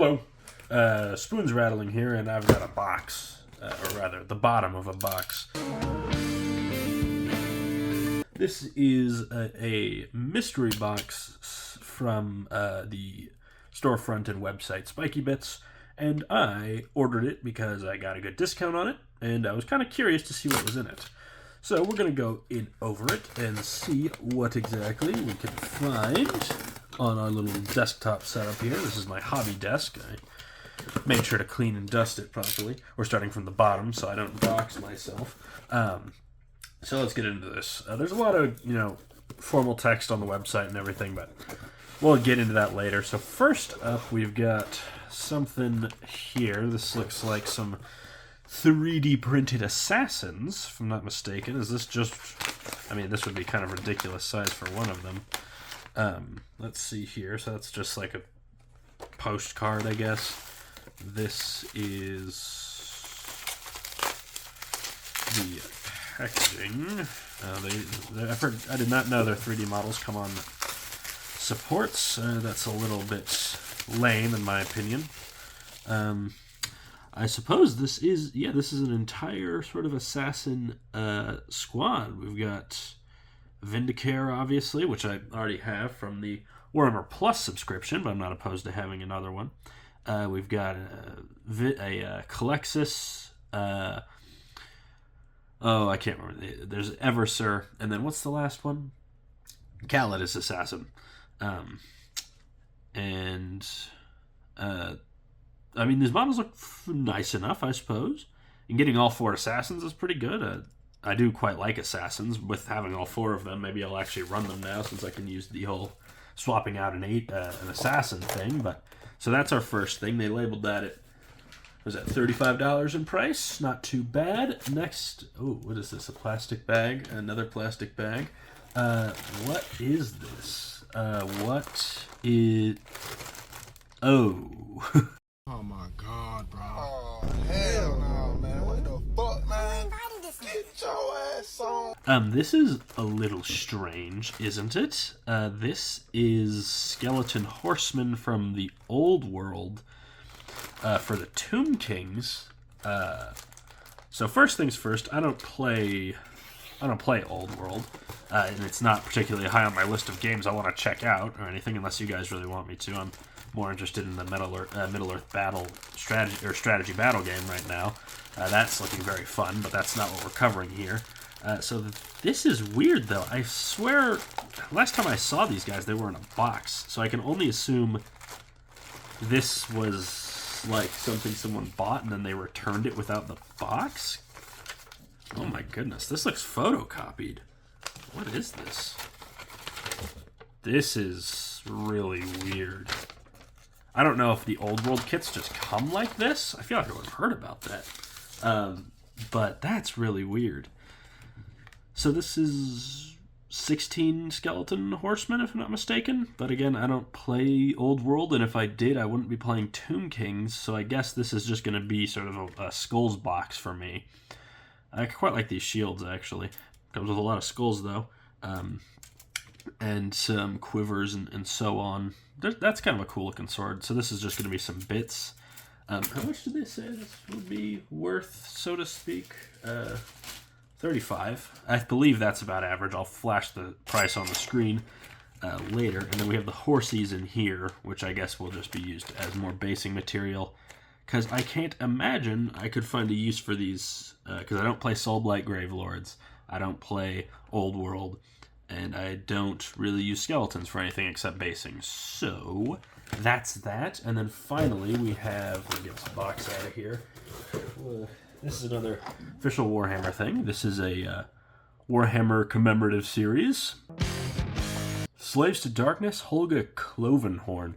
Hello. Spoon's rattling here, and I've got a box. Or rather, the bottom of a box. This is a mystery box from the storefront and website Spiky Bits, and I ordered it because I got a good discount on it, and I was kind of curious to see what was in it. So we're going to go in over it and see what exactly we can find on our little desktop setup here. This is my hobby desk. I made sure to clean and dust it properly. We're starting from the bottom so I don't dox myself. So let's get into this. There's a lot of, formal text on the website and everything, but we'll get into that later. So first up, we've got something here. This looks like some 3D printed assassins, if I'm not mistaken. Is this just... this would be kind of ridiculous size for one of them. Let's see here. So that's just like a postcard, I guess. This is the packaging. I did not know their 3D models come on supports. That's a little bit lame, in my opinion. I suppose this is an entire sort of assassin squad. We've got Vindicare, obviously, which I already have from the Warhammer Plus subscription, but I'm not opposed to having another one. We've got a Calexis. I can't remember. There's Eversur, and then what's the last one? Calidus Assassin. These models look nice enough, I suppose. And getting all 4 assassins is pretty good. I do quite like assassins. With having all 4 of them, maybe I'll actually run them now, since I can use the whole swapping out an assassin thing. But so that's our first thing. They labeled that at, was that $35 in price? Not too bad. Next, what is this? A plastic bag? Another plastic bag. What is this? What is... Oh. Oh my God, bro. Oh, hell no, man. What the fuck, man? Get your ass on. This is a little strange, isn't it? This is Skeleton Horsemen from the Old World for the Tomb Kings. So first things first, I don't play Old World, and it's not particularly high on my list of games I want to check out or anything, unless you guys really want me to. I'm more interested in the Middle Earth battle strategy battle game right now. That's looking very fun, but that's not what we're covering here. So this is weird, though. I swear, last time I saw these guys, they were in a box. So I can only assume this was like something someone bought and then they returned it without the box. Oh my goodness, this looks photocopied. What is this? This is really weird. I don't know if the Old World kits just come like this. I feel like I would have heard about that. But that's really weird. So this is 16 Skeleton Horsemen, if I'm not mistaken. But again, I don't play Old World, and if I did, I wouldn't be playing Tomb Kings. So I guess this is just going to be sort of a skulls box for me. I quite like these shields, actually. Comes with a lot of skulls, though. And some quivers and so on. That's kind of a cool looking sword. So this is just going to be some bits. How much did they say this would be worth, so to speak? 35. I believe that's about average. I'll flash the price on the screen later. And then we have the horsies in here, which I guess will just be used as more basing material. Because I can't imagine I could find a use for these. Because I don't play Soulblight Gravelords. I don't play Old World. And I don't really use skeletons for anything except basing. So, that's that. And then finally, we have... Let me get this box out of here. This is another official Warhammer thing. This is a Warhammer Commemorative series. Slaves to Darkness, Holga Clovenhorn.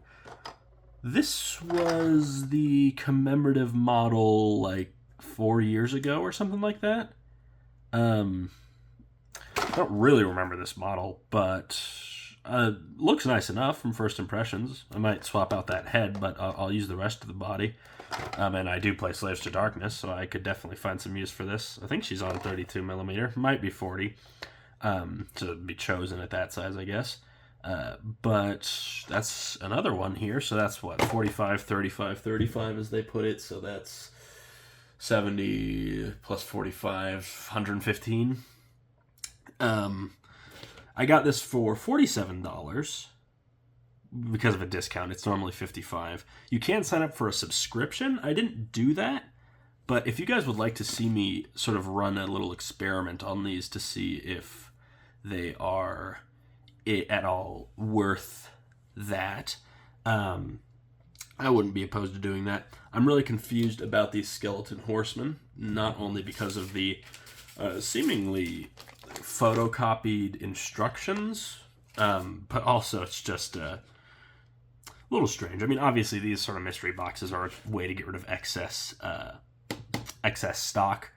This was the commemorative model, like, 4 years ago or something like that. I don't really remember this model, but looks nice enough from first impressions. I might swap out that head, but I'll use the rest of the body. And I do play Slaves to Darkness, so I could definitely find some use for this. I think she's on 32mm, might be 40, to be chosen at that size, I guess. But that's another one here. So that's what, 45, 35, 35 as they put it. So that's 70 plus 45, 115. I got this for $47 because of a discount. It's normally $55. You can sign up for a subscription. I didn't do that. But if you guys would like to see me sort of run a little experiment on these to see if they are at all worth that, I wouldn't be opposed to doing that. I'm really confused about these skeleton horsemen, not only because of the seemingly photocopied instructions, but also it's just a little strange. I mean, obviously these sort of mystery boxes are a way to get rid of excess stock.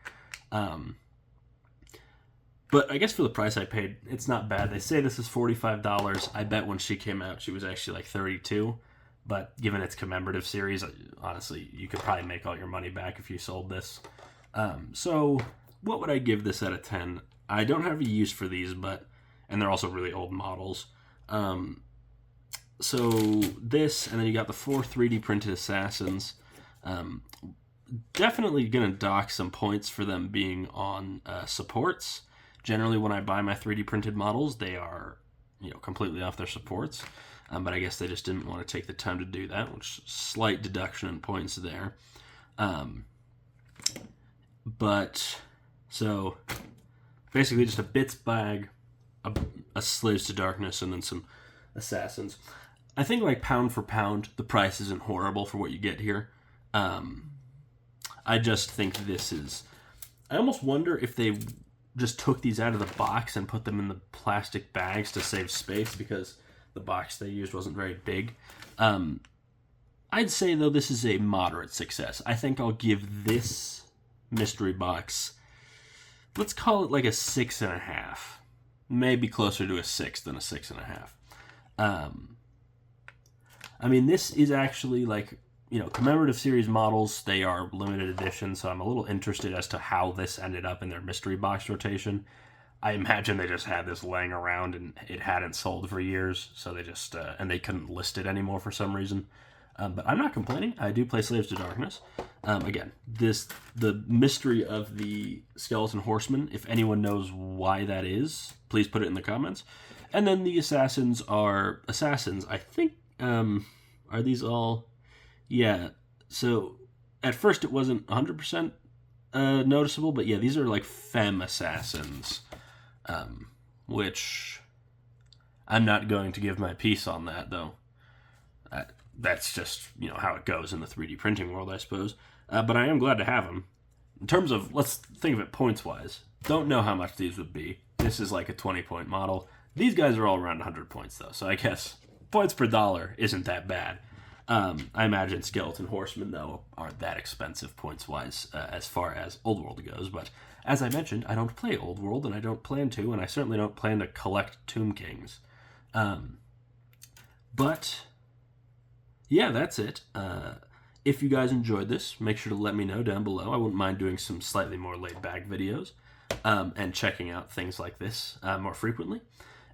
But I guess for the price I paid, it's not bad. They say this is $45. I bet when she came out, she was actually like $32. But given its commemorative series, honestly, you could probably make all your money back if you sold this. So what would I give this out of 10? I don't have a use for these, and they're also really old models. So this, and then you got the 4 3D printed assassins. Definitely going to dock some points for them being on supports. Generally, when I buy my 3D printed models, they are, completely off their supports. But I guess they just didn't want to take the time to do that, which slight deduction in points there. But so basically, just a bits bag, a Slaves to Darkness, and then some assassins. I think like pound for pound, the price isn't horrible for what you get here. I just think this is. I almost wonder if they just took these out of the box and put them in the plastic bags to save space because the box they used wasn't very big. I'd say, though, this is a moderate success. I think I'll give this mystery box, let's call it like a 6.5. Maybe closer to a 6 than a 6.5. I mean, this is actually like, commemorative series models, they are limited edition, so I'm a little interested as to how this ended up in their mystery box rotation. I imagine they just had this laying around and it hadn't sold for years, so they just, and they couldn't list it anymore for some reason. But I'm not complaining. I do play Slaves to Darkness. Again, the mystery of the Skeleton Horseman, if anyone knows why that is, please put it in the comments. And then the assassins are assassins. I think, are these all... Yeah, so at first it wasn't 100% noticeable, but yeah, these are like femme assassins, which I'm not going to give my piece on that, though. That's just, how it goes in the 3D printing world, I suppose. But I am glad to have them. In terms of, let's think of it points-wise. Don't know how much these would be. This is like a 20-point model. These guys are all around 100 points, though, so I guess points per dollar isn't that bad. I imagine Skeleton Horsemen, though, aren't that expensive points-wise as far as Old World goes. But as I mentioned, I don't play Old World, and I don't plan to, and I certainly don't plan to collect Tomb Kings. But, yeah, that's it. If you guys enjoyed this, make sure to let me know down below. I wouldn't mind doing some slightly more laid-back videos and checking out things like this more frequently.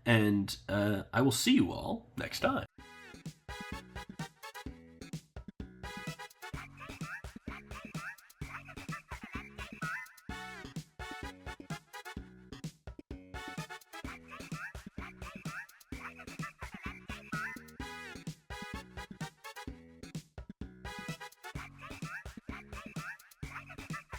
And I will see you all next time.